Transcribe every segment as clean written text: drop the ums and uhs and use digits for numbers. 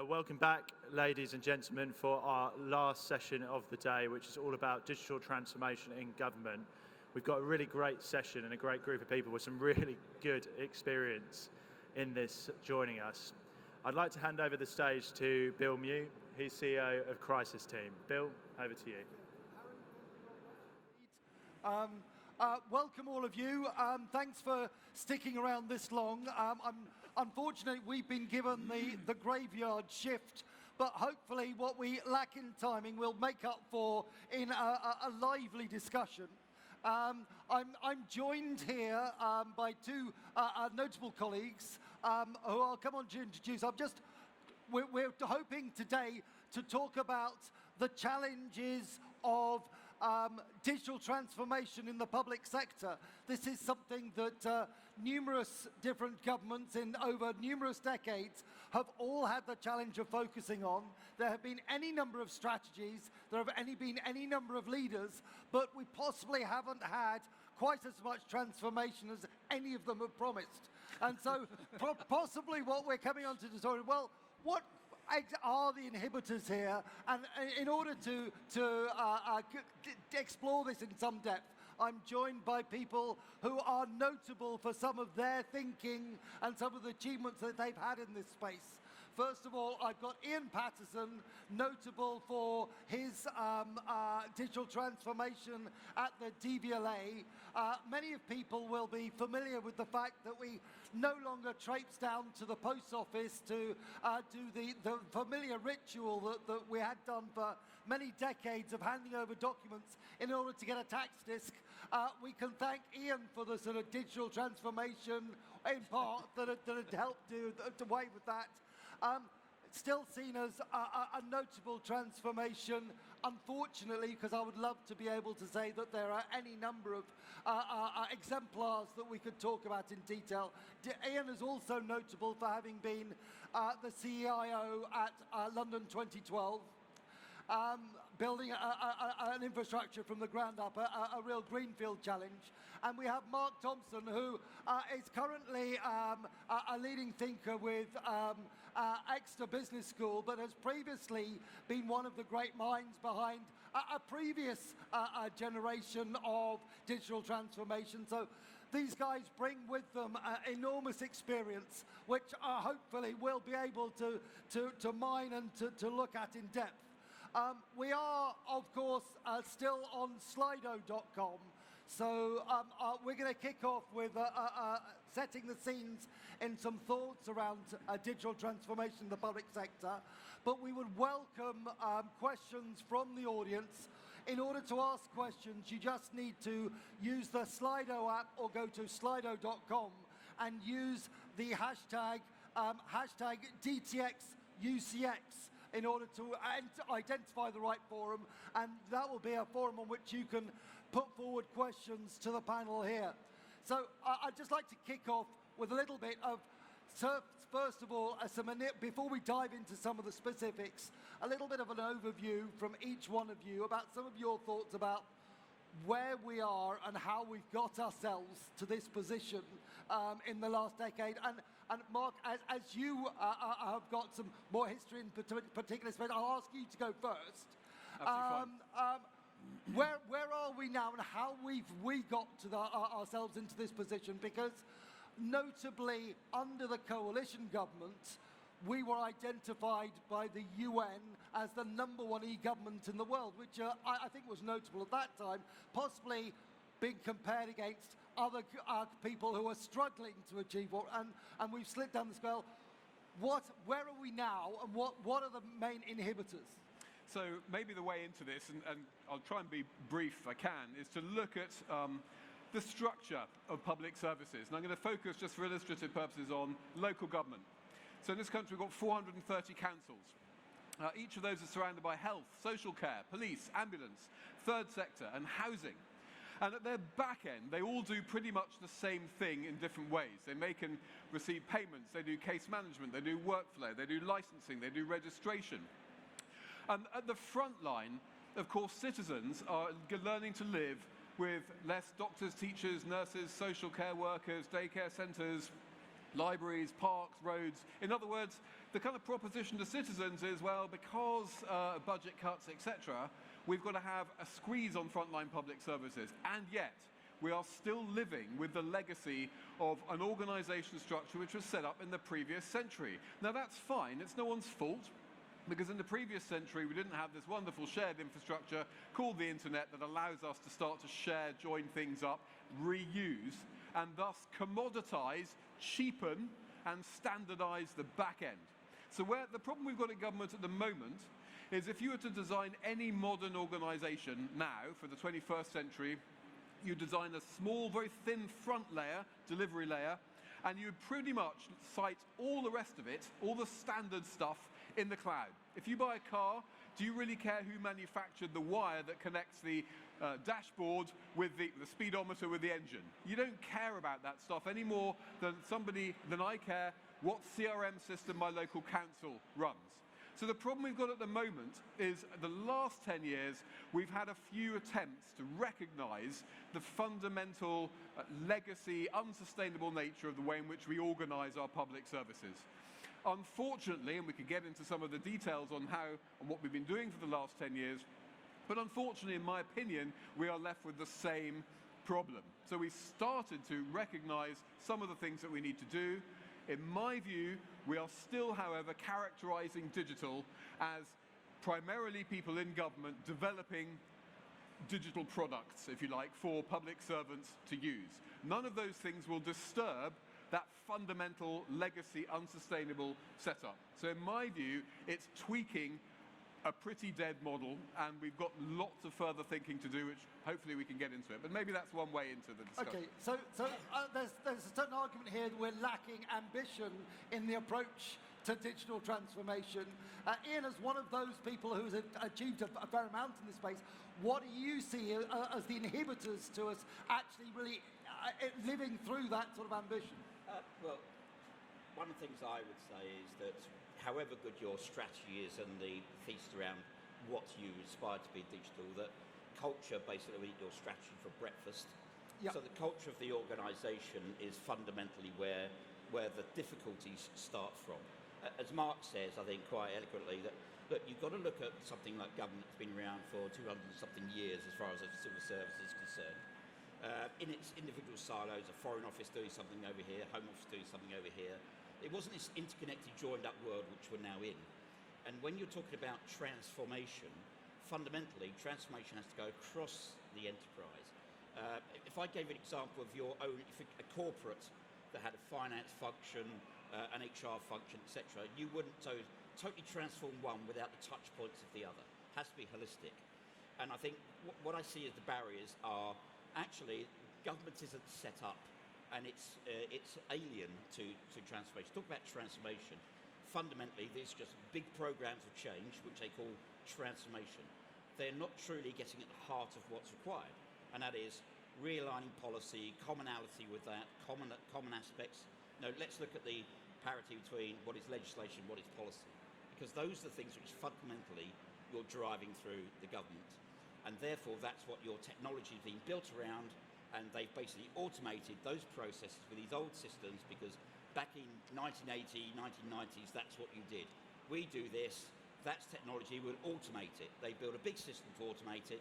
Welcome back, ladies and gentlemen, for our last session of the day, which is all about digital transformation in government. We've got a really great session and a great group of people with some really good experience in this joining us. I'd like to hand over the stage to Bill Mew. He's CEO of Crisis Team. Bill, over to you. Welcome all of you. Thanks for sticking around this long. Unfortunately, we've been given the graveyard shift, but hopefully what we lack in timing we'll make up for in a lively discussion. I'm joined here by two notable colleagues who I'll come on to introduce. We're hoping today to talk about the challenges of digital transformation in the public sector. This is something that numerous different governments in over numerous decades have all had the challenge of focusing on. There have been any number of strategies, there have been any number of leaders, but we possibly haven't had quite as much transformation as any of them have promised. And so possibly what we're coming on to discuss, well, what are the inhibitors here? And in order to explore this in some depth, I'm joined by people who are notable for some of their thinking and some of the achievements that they've had in this space. First of all, I've got Ian Patterson, notable for his digital transformation at the DVLA. Many of people will be familiar with the fact that we no longer traipse down to the post office to do the familiar ritual that we had done for many decades of handing over documents in order to get a tax disc. We can thank Ian for the sort of digital transformation, in part, that had helped do away with that. Still seen as a notable transformation, unfortunately, because I would love to be able to say that there are any number of exemplars that we could talk about in detail. Ian is also notable for having been the CIO at London 2012. Building an infrastructure from the ground up, a real greenfield challenge. And we have Mark Thompson, who is currently a leading thinker with Exeter Business School, but has previously been one of the great minds behind a previous generation of digital transformation. So these guys bring with them enormous experience, which hopefully we'll be able to mine and to look at in depth. We are, of course, still on Slido.com, so we're going to kick off with setting the scenes in some thoughts around digital transformation in the public sector, but we would welcome questions from the audience. In order to ask questions, you just need to use the Slido app or go to Slido.com and use the hashtag DTXUCX in order to identify the right forum, and that will be a forum on which you can put forward questions to the panel here. So I'd just like to kick off with a little bit of, first of all, before we dive into some of the specifics, a little bit of an overview from each one of you about some of your thoughts about where we are and how we've got ourselves to this position in the last decade. And Mark, as you have got some more history in particular space, I'll ask you to go first. Absolutely fine. Where are we now, and how we got to ourselves into this position? Because notably under the coalition government, we were identified by the UN as the #1 e-government in the world, which I think was notable at that time, possibly being compared against other people who are struggling to achieve what, and we've slid down the scale. Where are we now, and what are the main inhibitors? So maybe the way into this, and I'll try and be brief if I can, is to look at the structure of public services. And I'm going to focus, just for illustrative purposes, on local government. So in this country, we've got 430 councils. Each of those is surrounded by health, social care, police, ambulance, third sector, and housing. And at their back end, they all do pretty much the same thing in different ways. They make and receive payments, they do case management, they do workflow, they do licensing, they do registration. And at the front line, of course, citizens are learning to live with less doctors, teachers, nurses, social care workers, daycare centres, libraries, parks, roads. In other words, the kind of proposition to citizens is, well, because budget cuts, etc., we've got to have a squeeze on frontline public services. And yet, we are still living with the legacy of an organisation structure which was set up in the previous century. Now, that's fine. It's no one's fault, because in the previous century, we didn't have this wonderful shared infrastructure called the internet that allows us to start to share, join things up, reuse, and thus commoditize, cheapen, and standardize the back end. So the problem we've got in government at the moment is if you were to design any modern organisation now for the 21st century, you design a small, very thin front layer, delivery layer, and you would pretty much cite all the rest of it, all the standard stuff, in the cloud. If you buy a car, do you really care who manufactured the wire that connects the dashboard with the speedometer with the engine? You don't care about that stuff any more than I care what CRM system my local council runs. So the problem we've got at the moment is the last 10 years, we've had a few attempts to recognize the fundamental legacy, unsustainable nature of the way in which we organize our public services. Unfortunately, and we could get into some of the details on what we've been doing for the last 10 years, but unfortunately, in my opinion, we are left with the same problem. So we started to recognize some of the things that we need to do. In my view, we are still, however, characterizing digital as primarily people in government developing digital products, if you like, for public servants to use. None of those things will disturb that fundamental legacy unsustainable setup. So in my view, it's tweaking a pretty dead model, and we've got lots of further thinking to do, which hopefully we can get into it. But maybe that's one way into the discussion. Okay, so there's a certain argument here that we're lacking ambition in the approach to digital transformation. Ian, as one of those people who's achieved a fair amount in this space, what do you see as the inhibitors to us actually really living through that sort of ambition? Well, one of the things I would say is that however good your strategy is and the thesis around what you aspire to be digital, that culture basically will eat your strategy for breakfast. Yep. So the culture of the organisation is fundamentally where the difficulties start from. As Mark says, I think quite eloquently, that look, you've got to look at something like government that's been around for 200 and something years as far as the civil service is concerned. In its individual silos, a foreign office doing something over here, home office doing something over here. It wasn't this interconnected, joined up world which we're now in. And when you're talking about transformation, fundamentally, transformation has to go across the enterprise. If I gave an example of your own, if a corporate that had a finance function, an HR function, etc., you wouldn't totally transform one without the touch points of the other. It has to be holistic. And I think what I see as the barriers are actually government isn't set up, and it's alien to transformation. Talk about transformation. Fundamentally, there's just big programs of change, which they call transformation. They're not truly getting at the heart of what's required, and that is realigning policy, commonality with that, common aspects. No, let's look at the parity between what is legislation and what is policy, because those are the things which fundamentally you're driving through the government. And therefore, that's what your technology is being built around, and they've basically automated those processes with these old systems, because back in 1980, 1990s, that's what you did. We do this, that's technology, we'll automate it. They build a big system to automate it.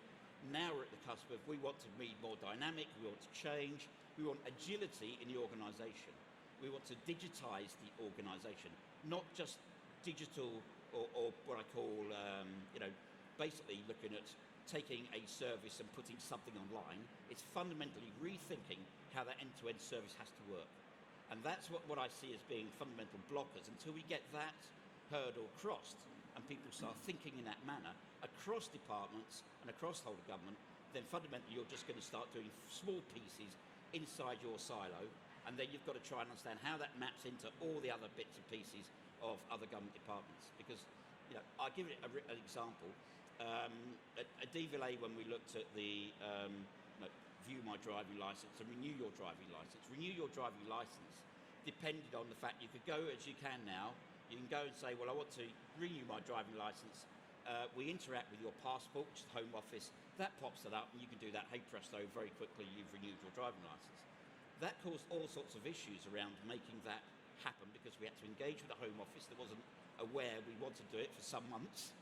Now we're at the cusp of we want to be more dynamic, we want to change, we want agility in the organisation. We want to digitize the organisation, not just digital or what I call, basically looking at taking a service and putting something online. It's fundamentally rethinking how that end-to-end service has to work. And that's what I see as being fundamental blockers. Until we get that hurdle crossed and people start thinking in that manner across departments and across the whole of government, then fundamentally you're just going to start doing small pieces inside your silo, and then you've got to try and understand how that maps into all the other bits and pieces of other government departments. Because, I'll give it an example. At DVLA, when we looked at the view my driving license and renew your driving license depended on the fact you could go, as you can now, you can go and say, well, I want to renew my driving license. We interact with your passport, which is the Home Office. That pops it up, and you can do that, hey presto, very quickly, you've renewed your driving license. That caused all sorts of issues around making that happen, because we had to engage with the Home Office. There wasn't aware we want to do it for some months,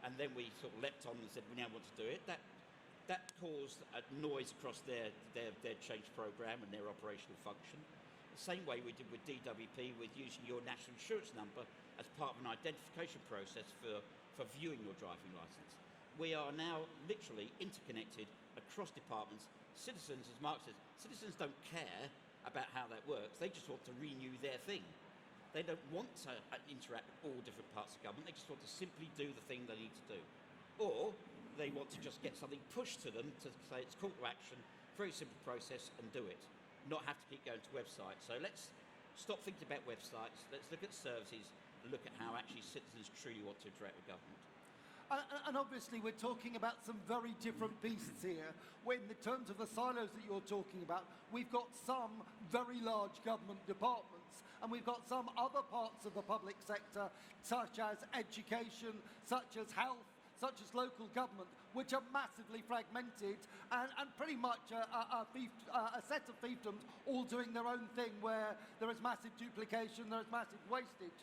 and then we sort of leapt on and said we now want to do it. That caused a noise across their change program and their operational function. The same way we did with DWP with using your national insurance number as part of an identification process for viewing your driving licence. We are now literally interconnected across departments. Citizens, as Mark says, citizens don't care about how that works. They just want to renew their thing. They don't want to interact with all different parts of government. They just want to simply do the thing they need to do. Or they want to just get something pushed to them to say it's call to action, very simple process, and do it. Not have to keep going to websites. So let's stop thinking about websites. Let's look at services and look at how actually citizens truly want to interact with government. And obviously we're talking about some very different beasts here. When in terms of the silos that you're talking about, we've got some very large government departments, and we've got some other parts of the public sector, such as education, such as health, such as local government, which are massively fragmented and pretty much a set of fiefdoms all doing their own thing, where there is massive duplication, there is massive wastage.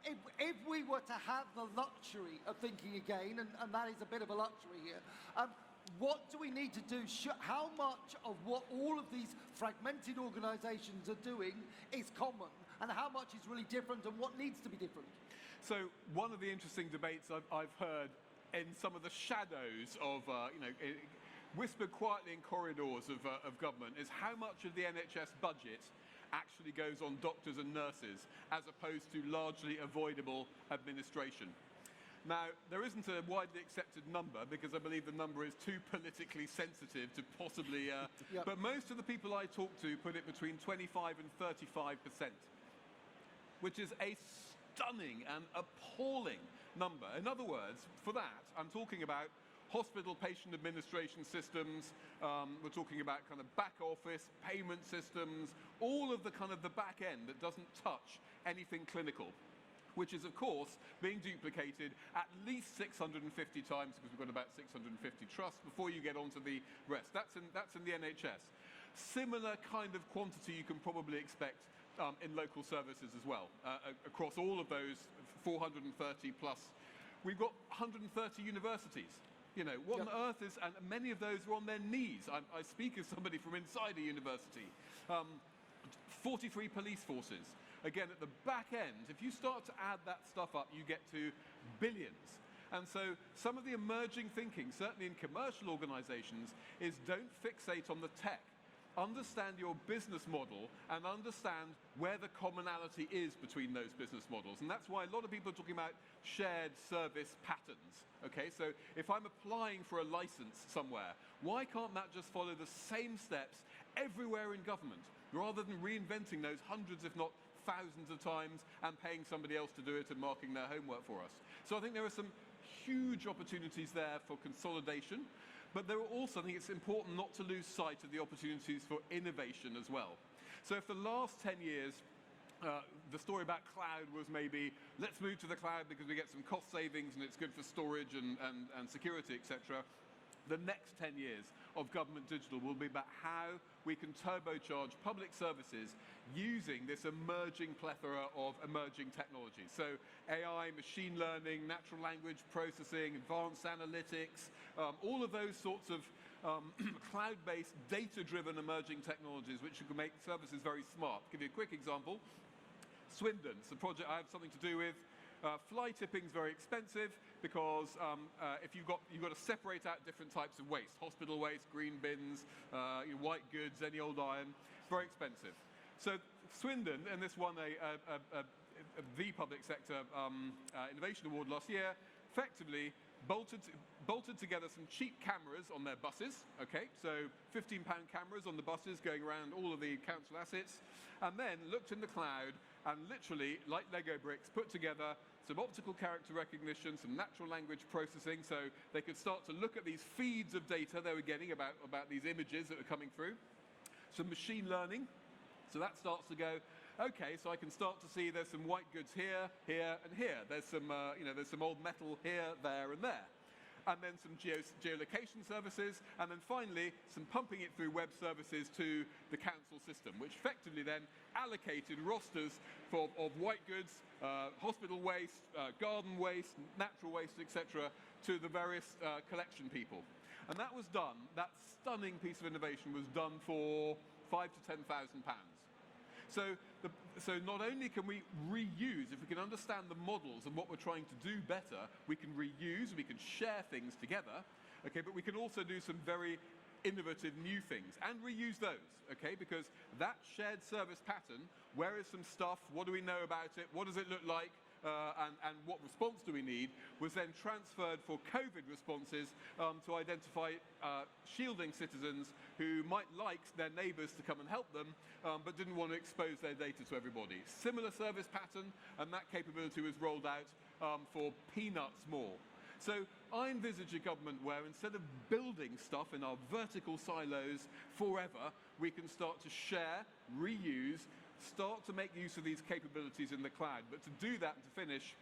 If we were to have the luxury of thinking again, and that is a bit of a luxury here, what do we need to do? How much of what all of these fragmented organisations are doing is common, and how much is really different, and what needs to be different? So one of the interesting debates I've heard in some of the shadows of, whispered quietly in corridors of government is how much of the NHS budget actually goes on doctors and nurses as opposed to largely avoidable administration. Now, there isn't a widely accepted number because I believe the number is too politically sensitive to possibly, Yep. But most of the people I talk to put it between 25 and 35%, which is a stunning and appalling number. In other words, for that, I'm talking about hospital patient administration systems, we're talking about kind of back office, payment systems, all of the kind of the back end that doesn't touch anything clinical, which is of course being duplicated at least 650 times because we've got about 650 trusts before you get onto the rest. That's in the NHS. Similar kind of quantity you can probably expect in local services as well, across all of those 430 plus. We've got 130 universities. You know, what on earth is, and many of those are on their knees. I speak as somebody from inside a university. 43 police forces. Again, at the back end, if you start to add that stuff up, you get to billions. And so some of the emerging thinking, certainly in commercial organizations, is don't fixate on the tech. Understand your business model and understand where the commonality is between those business models. And that's why a lot of people are talking about shared service patterns. Okay, so if I'm applying for a license somewhere, why can't that just follow the same steps everywhere in government, rather than reinventing those hundreds, if not thousands of times, and paying somebody else to do it and marking their homework for us? So I think there are some huge opportunities there for consolidation. But there are also, I think it's important not to lose sight of the opportunities for innovation as well. So if the last 10 years, the story about cloud was maybe, let's move to the cloud because we get some cost savings and it's good for storage and security, etc. The next 10 years of government digital will be about how we can turbocharge public services using this emerging plethora of emerging technologies. So AI, machine learning, natural language processing, advanced analytics, all of those sorts of cloud-based, data-driven emerging technologies which can make services very smart. I'll give you a quick example. Swindon, it's a project I have something to do with. Fly tipping is very expensive because if you've got to separate out different types of waste, hospital waste, green bins, white goods, any old iron, very expensive. So Swindon, and this won the public sector innovation award last year, effectively bolted together some cheap cameras on their buses, okay, so £15 cameras on the buses going around all of the council assets, and then looked in the cloud and literally, like Lego bricks, put together some optical character recognition, some natural language processing, so they could start to look at these feeds of data they were getting about these images that were coming through. Some machine learning, so that starts to go, okay, so I can start to see there's some white goods here, here, and here. There's some, there's some old metal here, there, and there. and then some geolocation services, and then finally some pumping it through web services to the council system, which effectively then allocated rosters of white goods, hospital waste, garden waste, natural waste, etc., to the various collection people. And that was done, that stunning piece of innovation was done for £5,000 to £10,000. So not only can we reuse, if we can understand the models and what we're trying to do better, we can reuse, we can share things together, okay, but we can also do some very innovative new things and reuse those, okay, because that shared service pattern, where is some stuff, what do we know about it, what does it look like, and what response do we need, was then transferred for COVID responses to identify shielding citizens who might like their neighbours to come and help them, but didn't want to expose their data to everybody. Similar service pattern, and that capability was rolled out for peanuts more. So I envisage a government where instead of building stuff in our vertical silos forever, we can start to share, reuse, start to make use of these capabilities in the cloud. But to do that and to finish,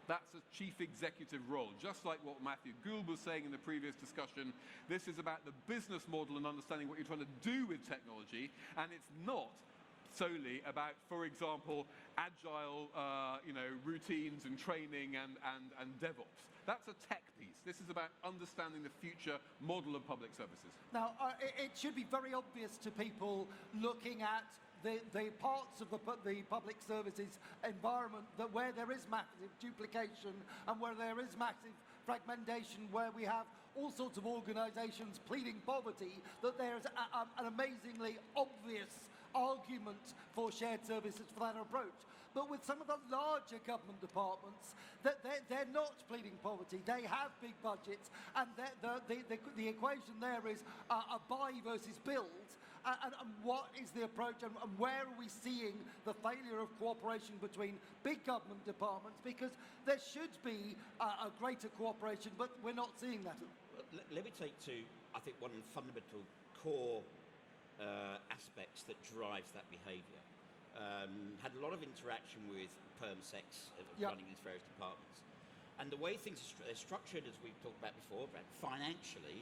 that's a chief executive role. Just like what Matthew Gould was saying in the previous discussion, this is about the business model and understanding what you're trying to do with technology, and it's not solely about, for example, agile routines and training and DevOps. That's a tech piece. This is about understanding the future model of public services. Now, it should be very obvious to people looking at the parts of the public services environment that where there is massive duplication and where there is massive fragmentation, where we have all sorts of organisations pleading poverty, that there's an amazingly obvious argument for shared services for that approach. But with some of the larger government departments, that they're not pleading poverty. They have big budgets, and the equation there is a buy versus build. And what is the approach, and where are we seeing the failure of cooperation between big government departments? Because there should be a greater cooperation, but we're not seeing that. Let me take to, I think, one of the fundamental core aspects that drives that behaviour. Had a lot of interaction with PermSecs running these various departments, and the way things are structured, as we've talked about before, financially,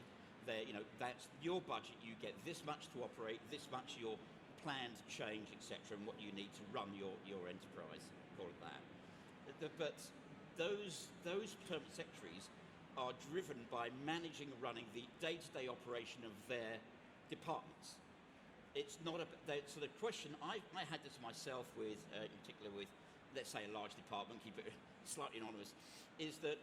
that's your budget. You get this much to operate, this much your plans change, etc., and what you need to run your enterprise. Call it that. But those permanent secretaries are driven by managing and running the day-to-day operation of their departments. It's not a, so the question, I had this myself with, in particular with, let's say, a large department, keep it slightly anonymous, is that,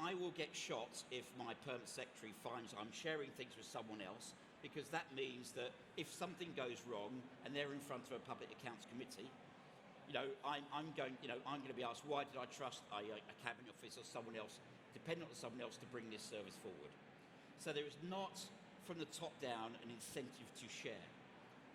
I will get shot if my permanent secretary finds I'm sharing things with someone else, because that means that if something goes wrong and they're in front of a public accounts committee, I'm going to be asked, why did I trust a cabinet officer or someone else, dependent on someone else, to bring this service forward? So there is not, from the top down, an incentive to share.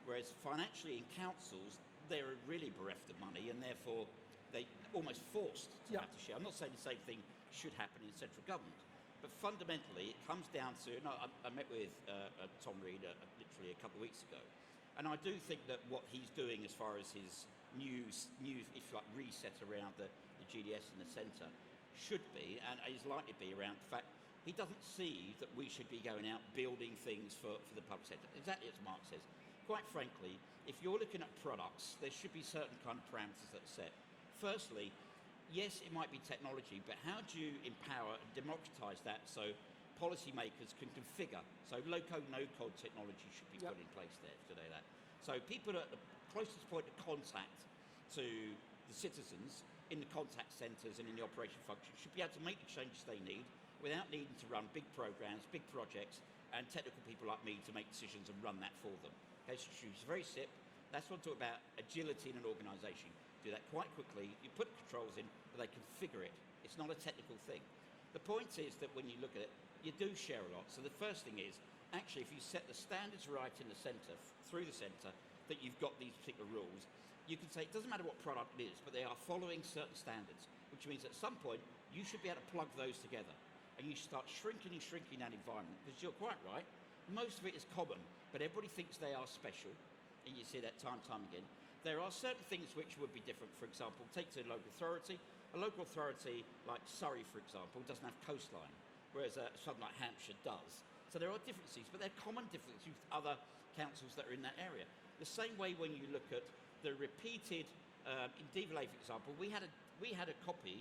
Whereas financially in councils, they're really bereft of money, and therefore they're almost forced to have to share. I'm not saying the same thing should happen in central government, but fundamentally it comes down to, I met with Tom Reed literally a couple of weeks ago, and I do think that what he's doing as far as his new if you like, reset around the GDS in the centre should be, and is likely to be, around the fact he doesn't see that we should be going out building things for the public sector. Exactly as Mark says. Quite frankly, if you're looking at products, there should be certain kind of parameters that are set. Firstly, yes, it might be technology, but how do you empower and democratise that so policymakers can configure? So low-code, no-code technology should be put in place there today. So people at the closest point of contact to the citizens in the contact centres and in the operation function should be able to make the changes they need without needing to run big programs, big projects, and technical people like me to make decisions and run that for them. Okay, so it's very SIP. That's what I talk about, agility in an organisation. Do that quite quickly. You put controls in, but they configure it. It's not a technical thing. The point is that when you look at it, you do share a lot. So the first thing is, actually, if you set the standards right in the centre, through the centre, that you've got these particular rules, you can say it doesn't matter what product it is, but they are following certain standards, which means at some point you should be able to plug those together, and you start shrinking that environment, because you're quite right, most of it is common, but everybody thinks they are special, and you see that time and time again. There are certain things which would be different. For example, take to a local authority. A local authority like Surrey, for example, doesn't have coastline, whereas something like Hampshire does. So there are differences, but there are common differences with other councils that are in that area. The same way when you look at the repeated, in DVLA, for example, we had a copy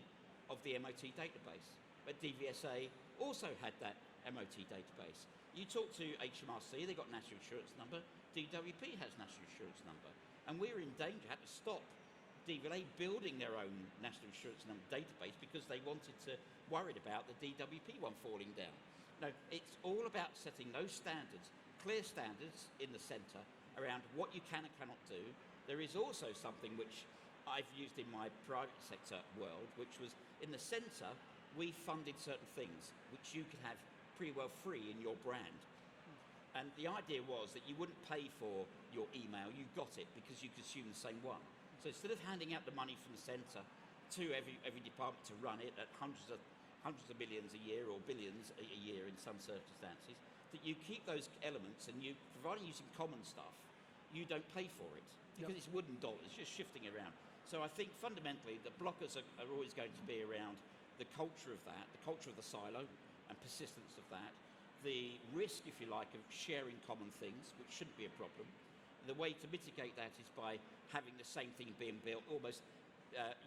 of the MOT database, but DVSA also had that MOT database. You talk to HMRC, they got national insurance number, DWP has national insurance number, and we're in danger, had to stop DVLA building their own national insurance number database because they worried about the DWP one falling down. No, it's all about setting those standards, clear standards in the centre around what you can and cannot do. There is also something which I've used in my private sector world, which was in the centre, we funded certain things which you could have pretty well free in your brand. And the idea was that you wouldn't pay for your email, you got it because you consume the same one. So instead of handing out the money from the centre to every department to run it at hundreds of millions a year or billions a year in some circumstances, that you keep those elements and you, providing using common stuff, you don't pay for it because it's wooden dollars, just shifting around. So I think fundamentally the blockers are always going to be around the culture of that, the culture of the silo and persistence of that, the risk, if you like, of sharing common things, which shouldn't be a problem. The way to mitigate that is by having the same thing being built, almost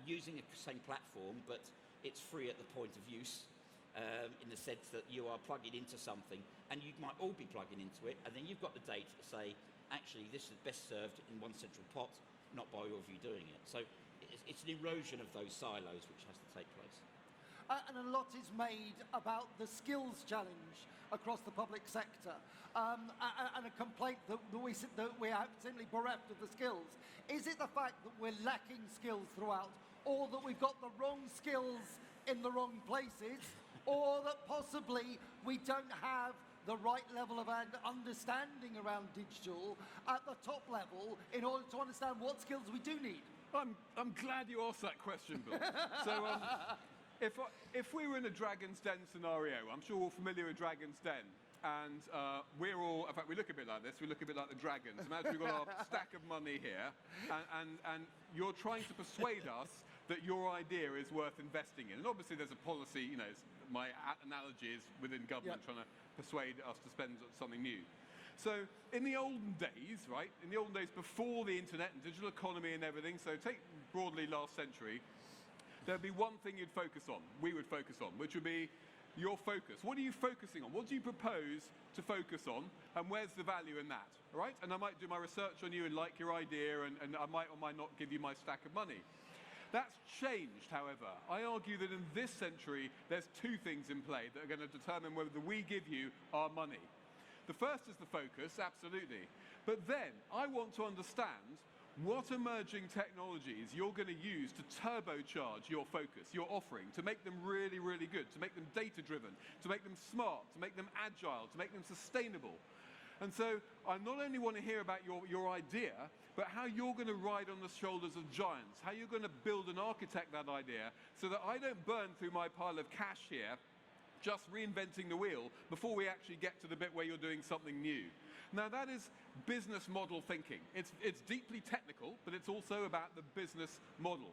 using the same platform, but it's free at the point of use, in the sense that you are plugging into something, and you might all be plugging into it, and then you've got the data to say, actually, this is best served in one central pot, not by all of you doing it. So it's an erosion of those silos which has to take place. And a lot is made about the skills challenge across the public sector, and a complaint that we are simply bereft of the skills. Is it the fact that we're lacking skills throughout, or that we've got the wrong skills in the wrong places, or that possibly we don't have the right level of understanding around digital at the top level in order to understand what skills we do need? I'm glad you asked that question, Bill. So if we were in a Dragon's Den scenario, I'm sure we're all familiar with Dragon's Den, and we're all, in fact, we look a bit like this, we look a bit like the dragons. Imagine we've got our stack of money here, and you're trying to persuade us that your idea is worth investing in. And obviously there's a policy, you know, my analogy is within government trying to persuade us to spend something new. So in the olden days, right, in the olden days before the internet and digital economy and everything, so take broadly last century, there'd be one thing you'd focus on, we would focus on, which would be your focus. What are you focusing on? What do you propose to focus on, and where's the value in that, right? And I might do my research on you and like your idea, and I might or might not give you my stack of money. That's changed, however. I argue that in this century, there's two things in play that are going to determine whether we give you our money. The first is the focus, absolutely. But then I want to understand what emerging technologies you're going to use to turbocharge your focus, your offering, to make them really, really good, to make them data-driven, to make them smart, to make them agile, to make them sustainable. And so I not only want to hear about your idea, but how you're going to ride on the shoulders of giants, how you're going to build and architect that idea so that I don't burn through my pile of cash here just reinventing the wheel before we actually get to the bit where you're doing something new. Now that is business model thinking. It's deeply technical, but it's also about the business model.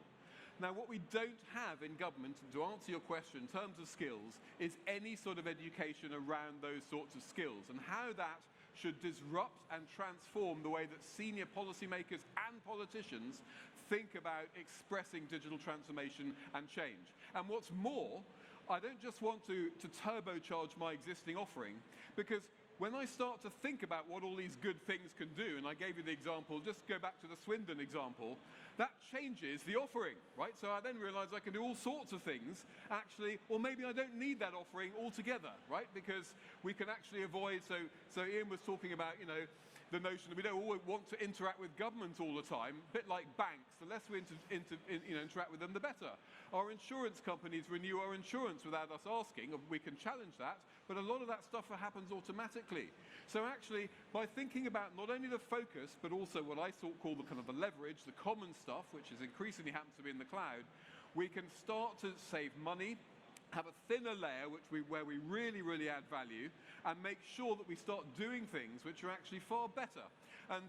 Now what we don't have in government, to answer your question, in terms of skills, is any sort of education around those sorts of skills and how that should disrupt and transform the way that senior policymakers and politicians think about expressing digital transformation and change. And what's more, I don't just want to turbocharge my existing offering, because when I start to think about what all these good things can do, and I gave you the example, just go back to the Swindon example, that changes the offering, right? So I then realize I can do all sorts of things, actually, or maybe I don't need that offering altogether, right? Because we can actually avoid, so Ian was talking about, you know, the notion that we don't always want to interact with government all the time, a bit like banks. The less we interact with them, the better. Our insurance companies renew our insurance without us asking. We can challenge that, but a lot of that stuff happens automatically. So actually, by thinking about not only the focus, but also what I call the kind of the leverage, the common stuff, which is increasingly happens to be in the cloud, we can start to save money, have a thinner layer where we really, really add value, and make sure that we start doing things which are actually far better. And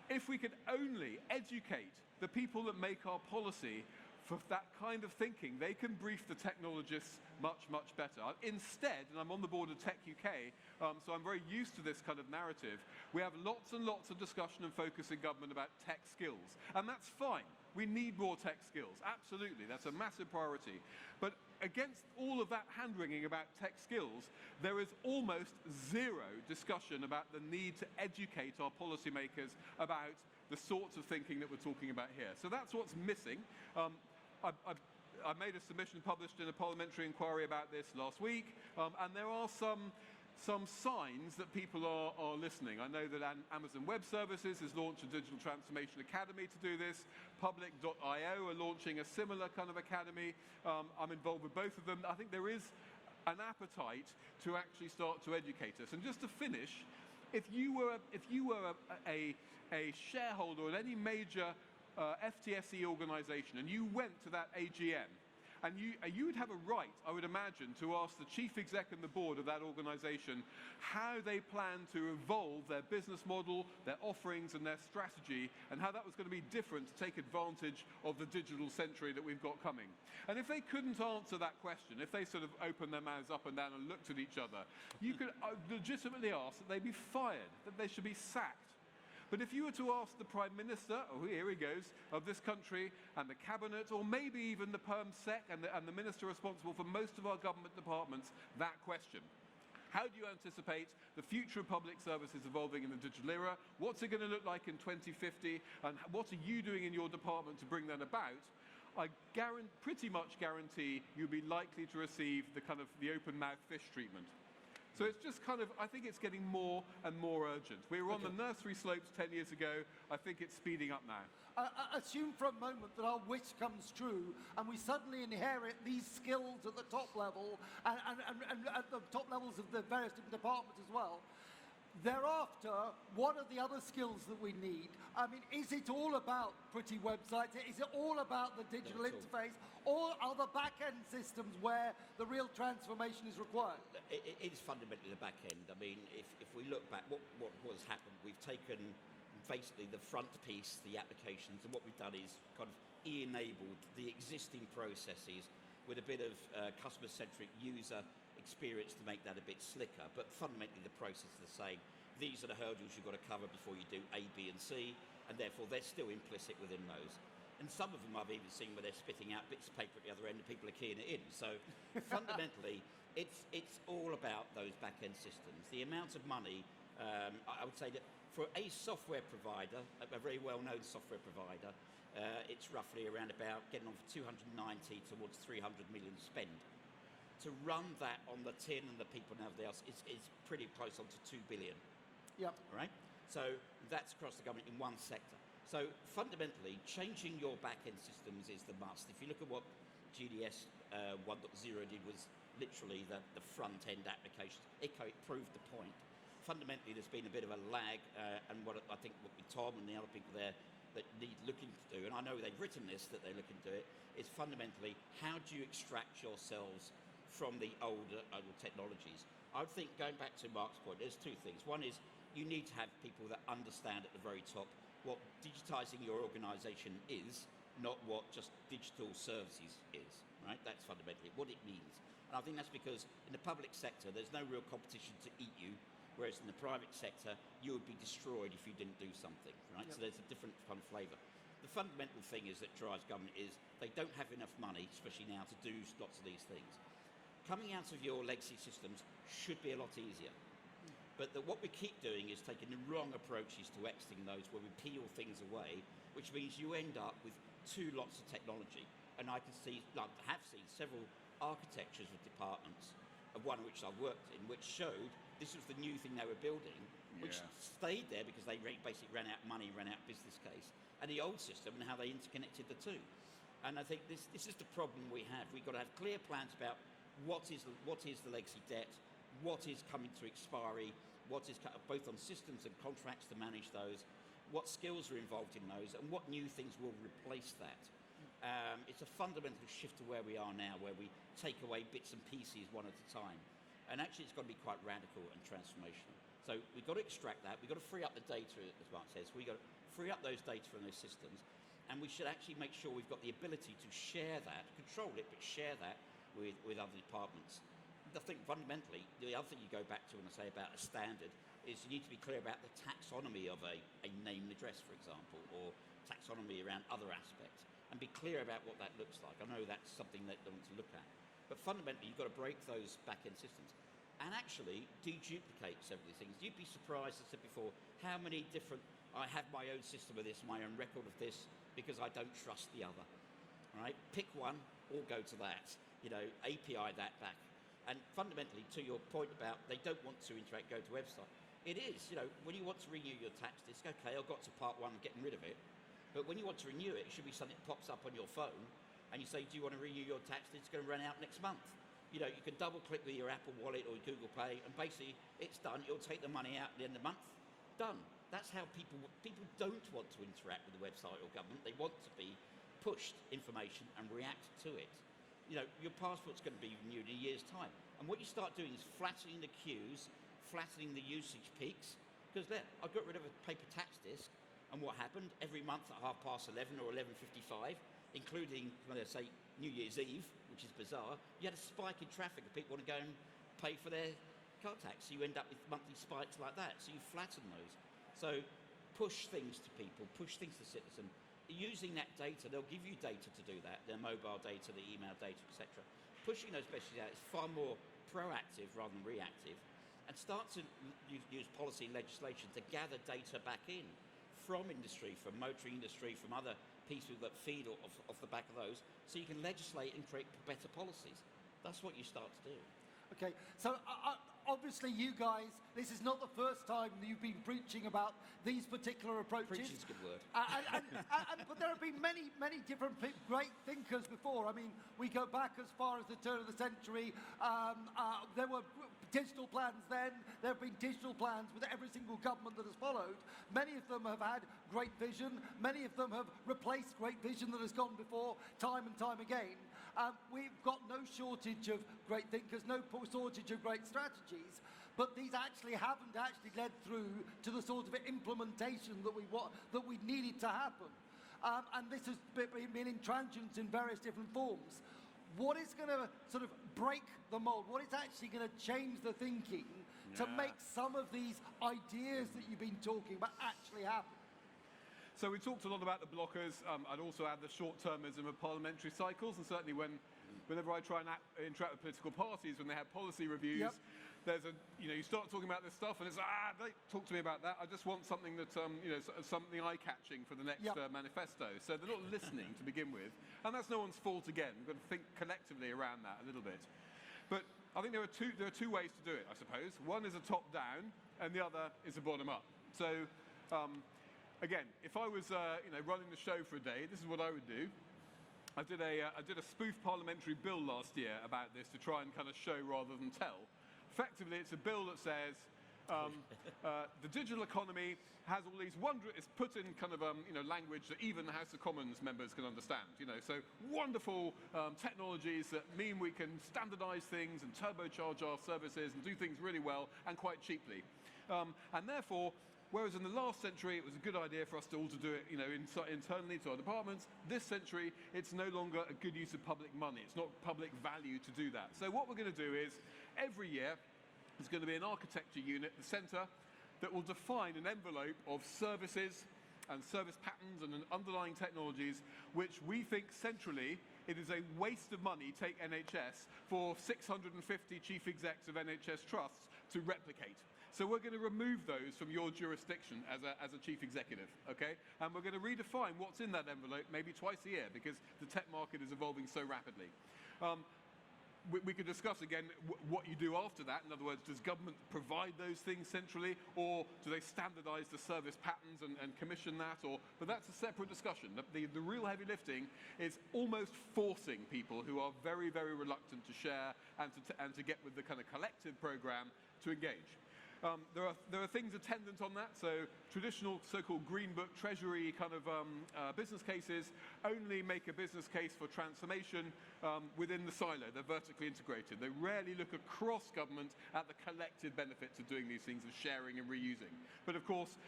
if we could only educate the people that make our policy for that kind of thinking. They can brief the technologists much, much better. Instead, and I'm on the board of Tech UK, so I'm very used to this kind of narrative, we have lots and lots of discussion and focus in government about tech skills. And that's fine. We need more tech skills. Absolutely. That's a massive priority. But against all of that hand-wringing about tech skills, there is almost zero discussion about the need to educate our policymakers about the sorts of thinking that we're talking about here. So that's what's missing. I made a submission published in a parliamentary inquiry about this last week, and there are some signs that people are listening. I know that Amazon Web Services has launched a Digital Transformation Academy to do this. Public.io are launching a similar kind of academy. I'm involved with both of them. I think there is an appetite to actually start to educate us. And just to finish, if you were a shareholder in any major FTSE organization and you went to that AGM, and you would have a right, I would imagine, to ask the chief exec and the board of that organization how they plan to evolve their business model, their offerings and their strategy, and how that was going to be different to take advantage of the digital century that we've got coming. And if they couldn't answer that question, if they sort of opened their mouths up and down and looked at each other, you could legitimately ask that they be fired, that they should be sacked. But if you were to ask the Prime Minister, oh, here he goes, of this country, and the Cabinet, or maybe even the Perm Sec and the Minister responsible for most of our government departments, that question. How do you anticipate the future of public services evolving in the digital era? What's it going to look like in 2050? And what are you doing in your department to bring that about? I pretty much guarantee you'll be likely to receive the open-mouth fish treatment. So it's just I think it's getting more and more urgent. We were on the nursery slopes 10 years ago. I think it's speeding up now. Assume for a moment that our wish comes true and we suddenly inherit these skills at the top level and at the top levels of the various different departments as well. Thereafter, what are the other skills that we need? I mean, is it all about pretty websites? Is it all about the digital interface? Or are the back-end systems where the real transformation is required? It's fundamentally the back end. I mean, if we look back, what has happened, we've taken basically the front piece, the applications, and what we've done is kind of enabled the existing processes with a bit of customer-centric user experience to make that a bit slicker, but fundamentally the process is the same. These are the hurdles you've got to cover before you do A, B, and C, and therefore they're still implicit within those. And some of them I've even seen where they're spitting out bits of paper at the other end and people are keying it in. So fundamentally, it's all about those back-end systems. The amount of money, I would say that for a software provider, a very well-known software provider, it's roughly around about getting on for 290 towards 300 million spend. To run that on the tin and the people and everything else is pretty close on to 2 billion. Yep. Right? So that's across the government in one sector. So fundamentally, changing your back-end systems is the must. If you look at what GDS 1.0 did was literally the front-end applications. It proved the point. Fundamentally, there's been a bit of a lag, and what I think what with Tom and the other people there that need looking to do, and I know they've written this, that they're looking to do it, is fundamentally how do you extract yourselves from the older technologies. I would think, going back to Mark's point, there's two things. One is you need to have people that understand at the very top what digitising your organisation is, not what just digital services is, right? That's fundamentally what it means. And I think that's because in the public sector, there's no real competition to eat you, whereas in the private sector, you would be destroyed if you didn't do something, right? Yep. So there's a different kind of flavour. The fundamental thing is that drives government is they don't have enough money, especially now, to do lots of these things. Coming out of your legacy systems should be a lot easier. But what we keep doing is taking the wrong approaches to exiting those where we peel things away, which means you end up with two lots of technology. And I can see, like, have seen several architectures of departments, of one which I've worked in, which showed this was the new thing they were building, which stayed there because they basically ran out money, ran out business case, and the old system and how they interconnected the two. And I think this is the problem we have. We've got to have clear plans about what is the legacy debt, what is coming to expiry, what is both on systems and contracts to manage those, what skills are involved in those, and what new things will replace that. It's a fundamental shift to where we are now, where we take away bits and pieces one at a time. And actually it's got to be quite radical and transformational. So we've got to extract that, we've got to free up the data, as Mark says, we've got to free up those data from those systems, And we should actually make sure we've got the ability to share that, control it, but share that with other departments. I think fundamentally, the other thing you go back to when I say about a standard is you need to be clear about the taxonomy of a name and address, for example, or taxonomy around other aspects, and be clear about what that looks like. I know that's something that they want to look at. But fundamentally, you've got to break those back-end systems and actually deduplicate some of these things. You'd be surprised, as I said before, how many different, I have my own system of this, my own record of this, because I don't trust the other. All right? Pick one or go to that. You know, API that back. And fundamentally, to your point about they don't want to interact, go to website, it is, you know, when you want to renew your tax disk, okay, I've got to part one and getting rid of it. But when you want to renew it, it should be something that pops up on your phone and you say, do you want to renew your tax disk? It's going to run out next month. You know, you can double click with your Apple Wallet or Google Play and basically it's done. It'll take the money out at the end of the month. Done. That's how people don't want to interact with the website or government. They want to be pushed information and react to it. You know, your passport's going to be renewed in a year's time. And what you start doing is flattening the queues, flattening the usage peaks. Because there, I got rid of a paper tax disk, and what happened? Every month at 11:30 or 11:55, including, when I say New Year's Eve, which is bizarre, you had a spike in traffic and people want to go and pay for their car tax. So you end up with monthly spikes like that. So you flatten those. So push things to people, push things to citizens. Using that data, they'll give you data to do that, their mobile data, the email data, etc. Pushing those messages out is far more proactive rather than reactive, and start to use policy and legislation to gather data back in from industry, from motoring industry, from other people that feed off the back of those, so you can legislate and create better policies. That's what you start to do. Okay, so obviously you guys, this is not the first time that you've been preaching about these particular approaches. Preaching's a good word. But there have been many different great thinkers before. I mean, we go back as far as the turn of the century. There were digital plans then. There have been digital plans with every single government that has followed. Many of them have had great vision. Many of them have replaced great vision that has gone before time and time again. We've got no shortage of great thinkers, no shortage of great strategies, but these haven't led through to the sort of implementation that we needed to happen. And this has been in transients in various different forms. What is going to sort of break the mold? What is actually going to change the thinking to make some of these ideas that you've been talking about actually happen? So we talked a lot about the blockers. I'd also add the short-termism of parliamentary cycles, and certainly whenever I try and interact with political parties when they have policy reviews, there's you start talking about this stuff, and it's don't talk to me about that. I just want something that something eye-catching for the next manifesto. So they're not listening to begin with, and that's no one's fault. Again, we've got to think collectively around that a little bit. But I think there are two ways to do it, I suppose. One is a top-down, and the other is a bottom-up. So. Again, if I was running the show for a day, this is what I would do. I did a spoof parliamentary bill last year about this to try and kind of show rather than tell. Effectively, it's a bill that says the digital economy has all these it's put in kind of language that even the House of Commons members can understand. So wonderful technologies that mean we can standardise things and turbocharge our services and do things really well and quite cheaply, and therefore. Whereas in the last century, it was a good idea for us all to do it, internally to our departments. This century, it's no longer a good use of public money. It's not public value to do that. So what we're going to do is, every year, there's going to be an architecture unit, the centre, that will define an envelope of services and service patterns and underlying technologies, which we think centrally it is a waste of money, take NHS, for 650 chief execs of NHS trusts to replicate. So we're going to remove those from your jurisdiction as a chief executive, okay? And we're going to redefine what's in that envelope maybe twice a year because the tech market is evolving so rapidly. We could discuss again what you do after that. In other words, does government provide those things centrally, or do they standardise the service patterns and commission that? But that's a separate discussion. The real heavy lifting is almost forcing people who are very, very reluctant to share and to get with the kind of collective programme to engage. There are things attendant on that. So traditional so-called green book treasury kind of business cases only make a business case for transformation within the silo. They're vertically integrated. They rarely look across government at the collective benefits of doing these things, of sharing and reusing. But of course,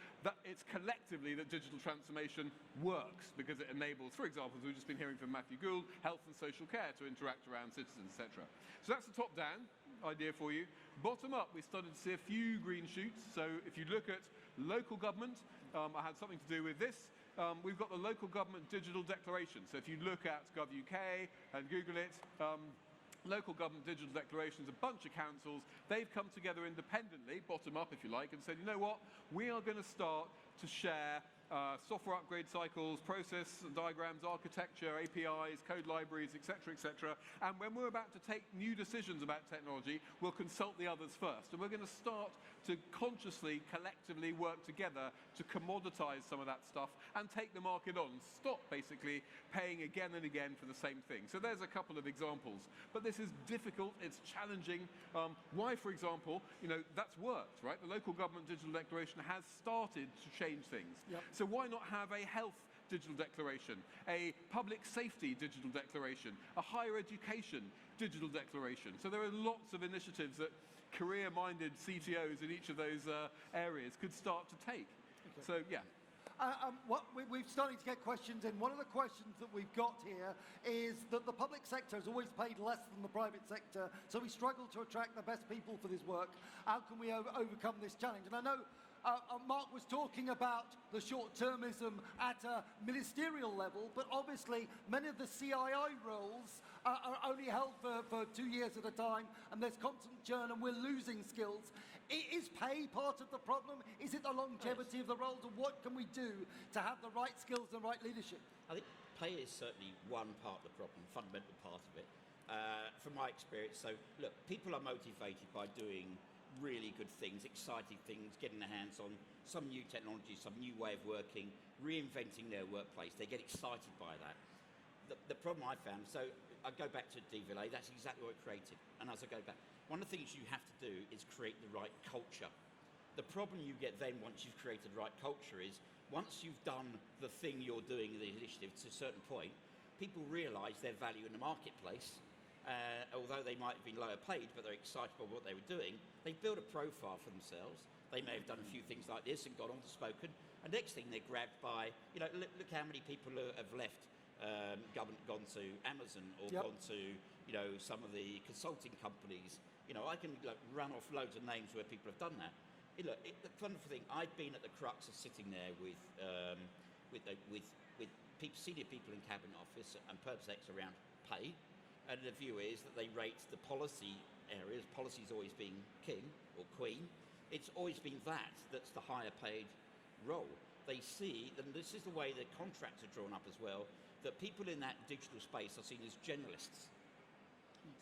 it's collectively that digital transformation works, because it enables, for example, as we've just been hearing from Matthew Gould, health and social care to interact around citizens, etc. So that's the top-down idea for you. Bottom up, we started to see a few green shoots. So if you look at local government, I had something to do with this. We've got the Local Government Digital Declaration. So if you look at Gov.uk and Google it, Local Government Digital Declarations, a bunch of councils, they've come together independently, bottom up if you like, and said, you know what, we are going to start to share software upgrade cycles, process diagrams, architecture, APIs, code libraries, etc., etc. And when we're about to take new decisions about technology, we'll consult the others first. And we're going to start to consciously, collectively work together to commoditize some of that stuff and take the market on. Stop, basically, paying again and again for the same thing. So there's a couple of examples. But this is difficult, it's challenging. Why, for example, that's worked, right? The Local Government Digital Declaration has started to change things. Yep. So why not have a health digital declaration, a public safety digital declaration, a higher education digital declaration? So there are lots of initiatives that career-minded CTOs in each of those areas could start to take. Okay. So, yeah. We're starting to get questions in. One of the questions that we've got here is that the public sector has always paid less than the private sector, so we struggle to attract the best people for this work. How can we overcome this challenge? And I know Mark was talking about the short-termism at a ministerial level, but obviously many of the CII roles are only held for 2 years at a time, and there's constant churn, and we're losing skills. Is pay part of the problem? Is it the longevity of the roles, and what can we do to have the right skills and right leadership? I think pay is certainly one part of the problem, fundamental part of it. From my experience, so look, people are motivated by doing really good things, exciting things, getting their hands on some new technology, some new way of working, reinventing their workplace. They get excited by that. The problem I found, so I go back to DVLA, that's exactly what it created. And as I go back, one of the things you have to do is create the right culture. The problem you get then once you've created the right culture is, once you've done the thing you're doing, the initiative, to a certain point, people realise their value in the marketplace. Although they might have been lower paid, but they're excited by what they were doing, they build a profile for themselves. They may have done a few things like this and gone on to spoken, and next thing they're grabbed by, look how many people have left government, gone to Amazon, or gone to, some of the consulting companies. I can run off loads of names where people have done that. The wonderful thing, I've been at the crux of sitting there with people, senior people in cabinet office and PerpSec's around pay. And the view is that they rate the policy areas, policy's always been king or queen, it's always been that's the higher paid role. They see, and this is the way the contracts are drawn up as well, that people in that digital space are seen as generalists.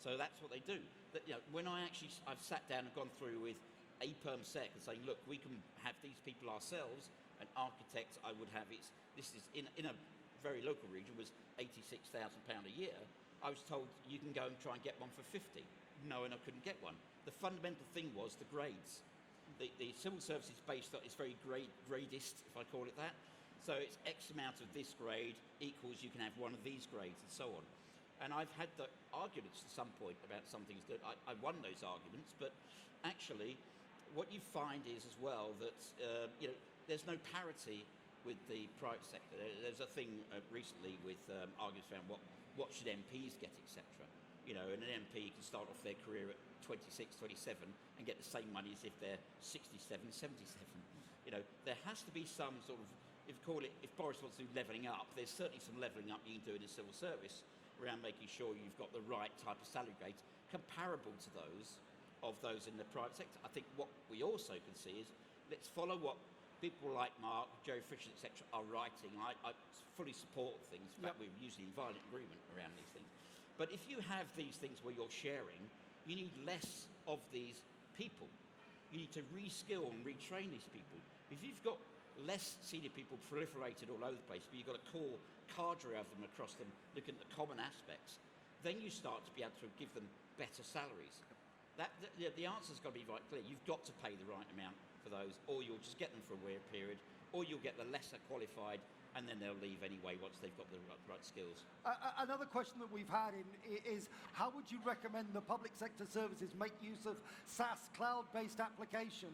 So that's what they do. That, when I've sat down and gone through with a PermSec and saying, look, we can have these people ourselves, and architects I would have, this is in a very local region, was £86,000 a year. I was told you can go and try and get one for 50. No, and I couldn't get one. The fundamental thing was the grades. The civil service is based on, it's very gradist, if I call it that. So it's X amount of this grade equals you can have one of these grades, and so on. And I've had the arguments at some point about some things that I won those arguments, but actually what you find is as well that there's no parity with the private sector. There's a thing recently with arguments around what should MPs get, etc. And an MP can start off their career at 26, 27 and get the same money as if they're 67, 77. There has to be some sort of, if Boris wants to do levelling up, there's certainly some levelling up you can do in the civil service around making sure you've got the right type of salary grades comparable to those of those in the private sector. I think what we also can see is, let's follow what people like Mark, Joe Fisher, etc. are writing. I fully support things. In fact, we're usually in violent agreement around these things. But if you have these things where you're sharing, you need less of these people. You need to reskill and retrain these people. If you've got less senior people proliferated all over the place, but you've got a core cadre of them across them, looking at the common aspects, then you start to be able to give them better salaries. The answer's got to be right clear. You've got to pay the right amount for those, or you'll just get them for a weird period, or you'll get the lesser qualified and then they'll leave anyway once they've got the right skills. Another question that we've had is how would you recommend the public sector services make use of SaaS cloud-based application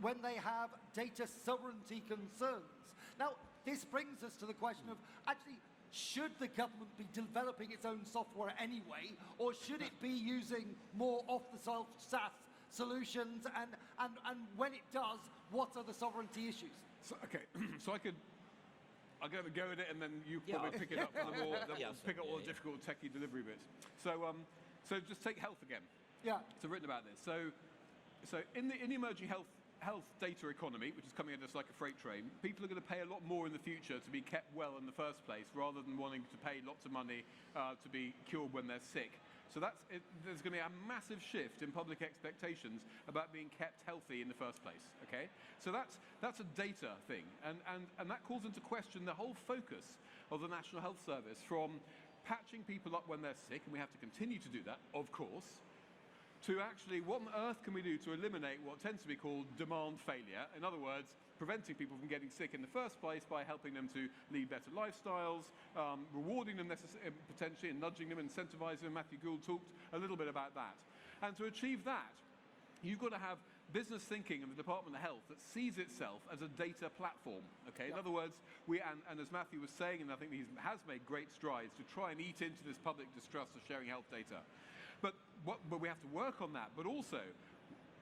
when they have data sovereignty concerns? Now, this brings us to the question of actually, should the government be developing its own software anyway, or should it be using more off-the-shelf SaaS solutions? And when it does, what are the sovereignty issues? So, okay, so I'll go at it, and then you probably pick it up for the more, pick up all the difficult techie delivery bits. So, so just take health again. Yeah. So written about this. So in the emerging health data economy, which is coming at us like a freight train, people are going to pay a lot more in the future to be kept well in the first place, rather than wanting to pay lots of money to be cured when they're sick. So there's going to be a massive shift in public expectations about being kept healthy in the first place. Okay, so that's a data thing, and that calls into question the whole focus of the National Health Service, from patching people up when they're sick, and we have to continue to do that, of course, to actually what on earth can we do to eliminate what tends to be called demand failure? In other words, preventing people from getting sick in the first place by helping them to lead better lifestyles, rewarding them potentially, and nudging them, incentivizing them. Matthew Gould talked a little bit about that. And to achieve that, you've got to have business thinking in the Department of Health that sees itself as a data platform. Okay, in other words, and as Matthew was saying, and I think he has made great strides to try and eat into this public distrust of sharing health data. But we have to work on that. But also,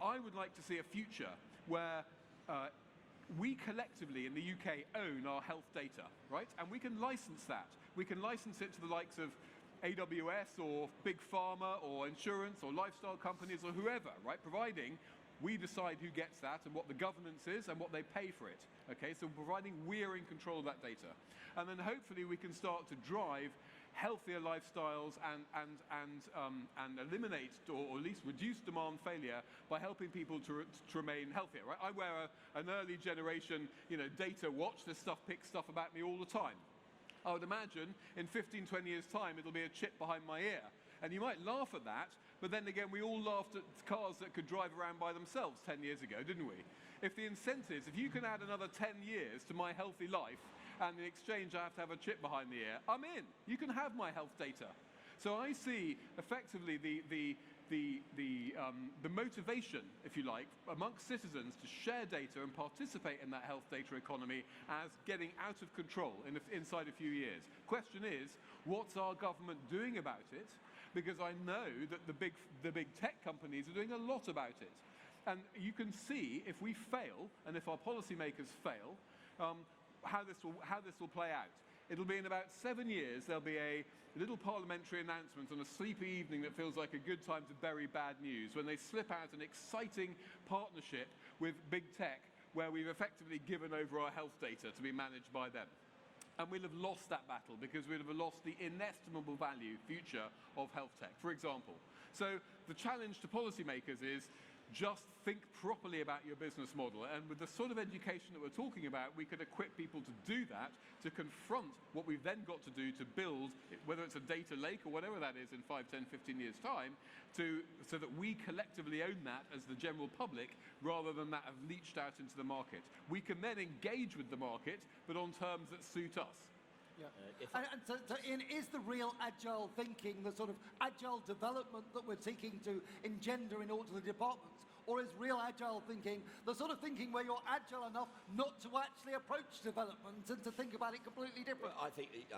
I would like to see a future where we collectively in the UK own our health data, right? And we can license that. We can license it to the likes of AWS or Big Pharma or insurance or lifestyle companies or whoever, right? Providing we decide who gets that and what the governance is and what they pay for it. Okay, so providing we're in control of that data. And then hopefully we can start to drive healthier lifestyles and eliminate or at least reduce demand failure by helping people to remain healthier. Right? I wear an early generation, data watch. This stuff picks stuff about me all the time. I would imagine in 15, 20 years' time, it'll be a chip behind my ear. And you might laugh at that, but then again, we all laughed at cars that could drive around by themselves 10 years ago, didn't we? If the incentives, if you can add another 10 years to my healthy life, and in exchange I have to have a chip behind the ear, I'm in. You can have my health data. So I see effectively the motivation, if you like, amongst citizens to share data and participate in that health data economy as getting out of control inside a few years. Question is, what's our government doing about it? Because I know that the big tech companies are doing a lot about it. And you can see if we fail, and if our policymakers fail, how this will play out. It'll be in about 7 years, there'll be a little parliamentary announcement on a sleepy evening that feels like a good time to bury bad news, when they slip out an exciting partnership with big tech, where we've effectively given over our health data to be managed by them. And we'll have lost that battle because we'll have lost the inestimable future of health tech, for example. So the challenge to policymakers is just think properly about your business model. And with the sort of education that we're talking about, we could equip people to do that, to confront what we've then got to do to build, whether it's a data lake or whatever that is in 5, 10, 15 years' time, so that we collectively own that as the general public, rather than that have leached out into the market. We can then engage with the market, but on terms that suit us. Yeah. And so Ian, is the real agile thinking the sort of agile development that we're seeking to engender in all of the departments? Or is real agile thinking the sort of thinking where you're agile enough not to actually approach development and to think about it completely different? Well, I think it's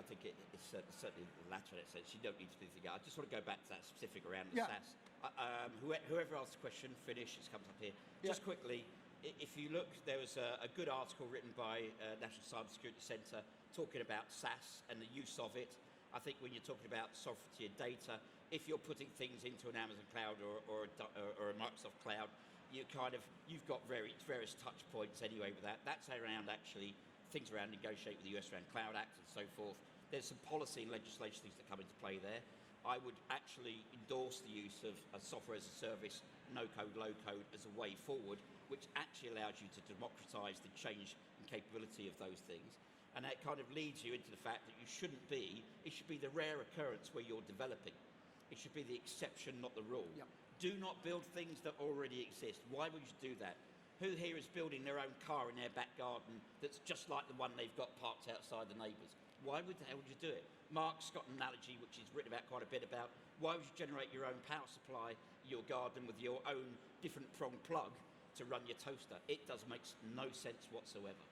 certainly the latter in that sense. You don't need to do anything. I just want to go back to that specific around the SaaS. Whoever asked the question, finish, it comes up here. Just quickly, if you look, there was a good article written by National Cybersecurity Centre talking about SaaS and the use of it. I think when you're talking about sovereignty of data, if you're putting things into an Amazon cloud or a Microsoft cloud, you've got various touch points anyway with that. That's around actually things around negotiate with the US around Cloud Act and so forth. There's some policy and legislation things that come into play there. I would actually endorse the use of a software as a service, no code, low code as a way forward, which actually allows you to democratize the change and capability of those things. And that kind of leads you into the fact that it should be the rare occurrence where you're developing. It should be the exception, not the rule. Yep. Do not build things that already exist. Why would you do that? Who here is building their own car in their back garden that's just like the one they've got parked outside the neighbours? Why would the hell would you do it? Mark's got an analogy which he's written about quite a bit about why would you generate your own power supply, your garden with your own different prong plug to run your toaster? It does make no sense whatsoever.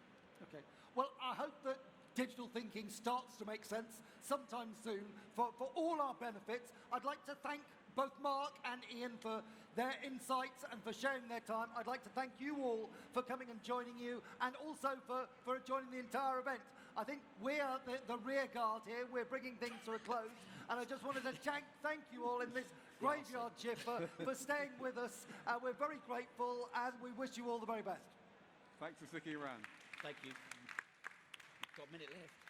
Okay. Well, I hope that digital thinking starts to make sense sometime soon for all our benefits. I'd like to thank both Mark and Ian for their insights and for sharing their time. I'd like to thank you all for coming and joining you, and also for joining the entire event. I think we are the rear guard here. We're bringing things to a close, and I just wanted to thank you all in this graveyard shift for staying with us. We're very grateful, and we wish you all the very best. Thanks for sticking around. Thank you. Got a minute left.